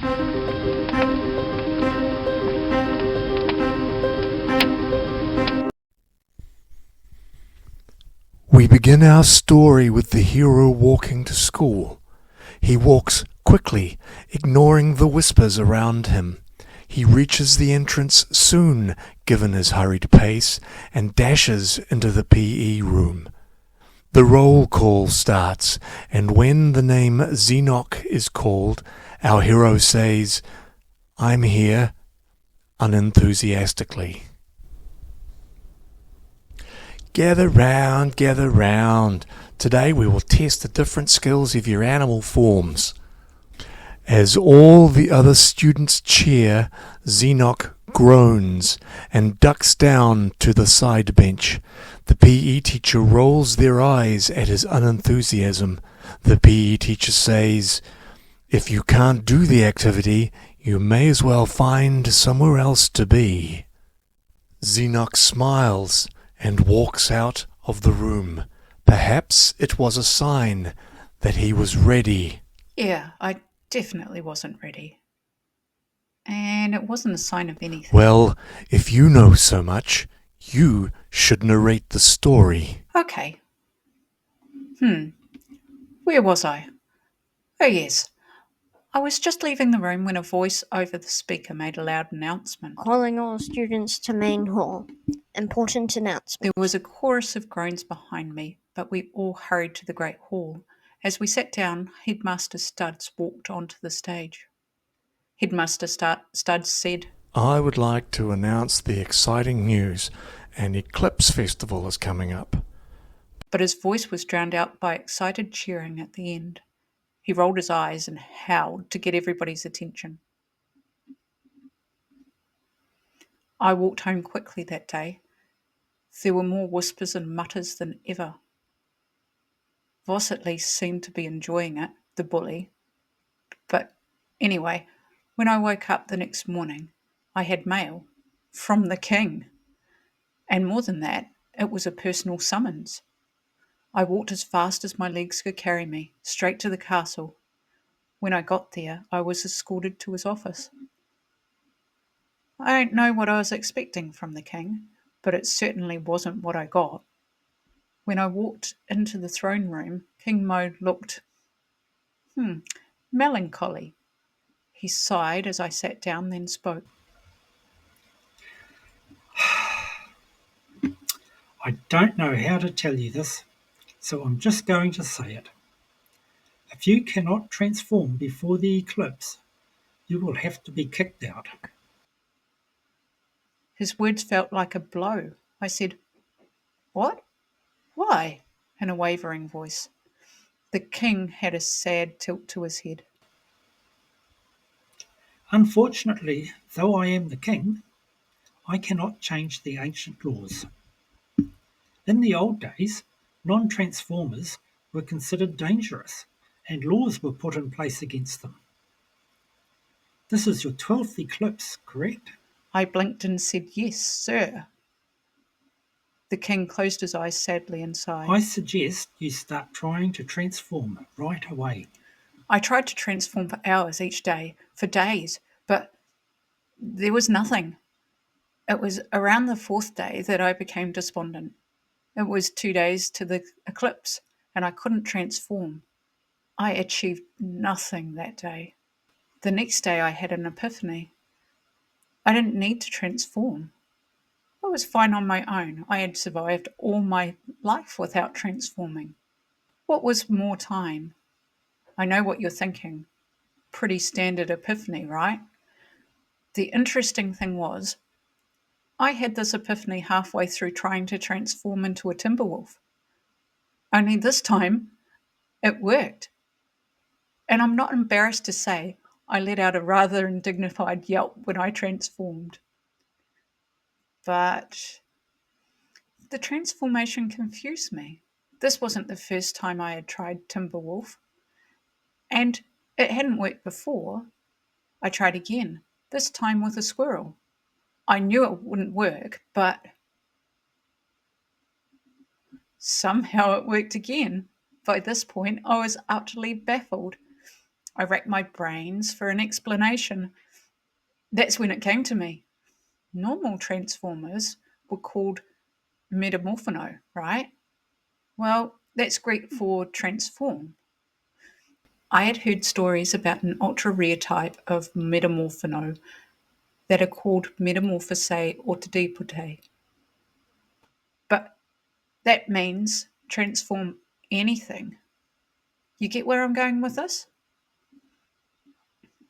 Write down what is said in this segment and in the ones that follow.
We begin our story with the hero walking to school. He walks quickly, ignoring the whispers around him. He reaches the entrance soon, given his hurried pace, and dashes into the PE room. The roll call starts, and when the name Xenoc is called, our hero says, "I'm here," unenthusiastically. Gather round, gather round. Today we will test the different skills of your animal forms. As all the other students cheer, Xenoc groans and ducks down to the side bench. The PE teacher rolls their eyes at his unenthusiasm. The PE teacher says, "If you can't do the activity, you may as well find somewhere else to be." Xenoc smiles and walks out of the room. Perhaps it was a sign that he was ready. Yeah, I definitely wasn't ready. And it wasn't a sign of anything. Well, if you know so much, you should narrate the story. Okay. Where was I? Oh, yes. I was just leaving the room when a voice over the speaker made a loud announcement. Calling all students to main hall. Important announcement. There was a chorus of groans behind me, but we all hurried to the great hall. As we sat down, Headmaster Studs walked onto the stage. Headmaster Studs said, I would like to announce the exciting news. An eclipse festival is coming up. But his voice was drowned out by excited cheering at the end. He rolled his eyes and howled to get everybody's attention. I walked home quickly that day. There were more whispers and mutters than ever. Voss at least seemed to be enjoying it, the bully. But anyway, when I woke up the next morning, I had mail from the king. And more than that, it was a personal summons. I walked as fast as my legs could carry me, straight to the castle. When I got there, I was escorted to his office. I don't know what I was expecting from the king, but it certainly wasn't what I got. When I walked into the throne room, King Mo looked, melancholy. He sighed as I sat down, then spoke. I don't know how to tell you this, so I'm just going to say it. If you cannot transform before the eclipse, you will have to be kicked out. His words felt like a blow. I said, "What? Why?" in a wavering voice. The king had a sad tilt to his head. Unfortunately, though I am the king, I cannot change the ancient laws. In the old days, non-transformers were considered dangerous, and laws were put in place against them. This is your 12th eclipse, correct? I blinked and said, "Yes, sir." The king closed his eyes sadly and sighed. I suggest you start trying to transform right away. I tried to transform for hours each day, for days, but there was nothing. It was around the 4th day that I became despondent. It was 2 days to the eclipse, and I couldn't transform. I achieved nothing that day. The next day I had an epiphany. I didn't need to transform. I was fine on my own. I had survived all my life without transforming. What was more time? I know what you're thinking. Pretty standard epiphany, right? The interesting thing was, I had this epiphany halfway through trying to transform into a timber wolf. Only this time, it worked. And I'm not embarrassed to say I let out a rather undignified yelp when I transformed. But the transformation confused me. This wasn't the first time I had tried Timberwolf, and it hadn't worked before. I tried again, this time with a squirrel. I knew it wouldn't work, but somehow it worked again. By this point, I was utterly baffled. I racked my brains for an explanation. That's when it came to me. Normal transformers were called Metamorphono, right? Well, that's Greek for transform. I had heard stories about an ultra rare type of Metamorphono that are called Metamorphose ortodipode. But that means transform anything. You get where I'm going with this?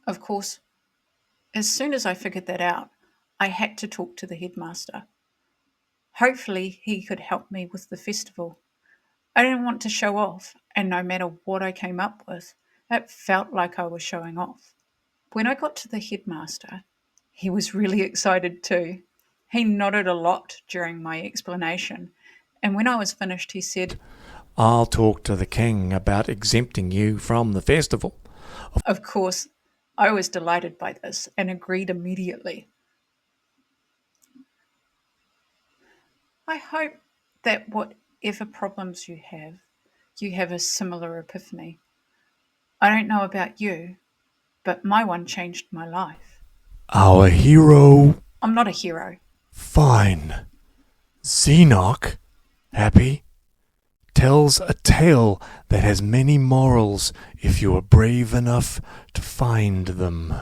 Of course, as soon as I figured that out, I had to talk to the headmaster. Hopefully, he could help me with the festival. I didn't want to show off, and no matter what I came up with, it felt like I was showing off. When I got to the headmaster, he was really excited too. He nodded a lot during my explanation, and when I was finished, he said, I'll talk to the king about exempting you from the festival. Of course, I was delighted by this and agreed immediately. I hope that whatever problems you have a similar epiphany. I don't know about you, but my one changed my life. Our hero. I'm not a hero. Fine. Xenoc, happy, tells a tale that has many morals if you are brave enough to find them.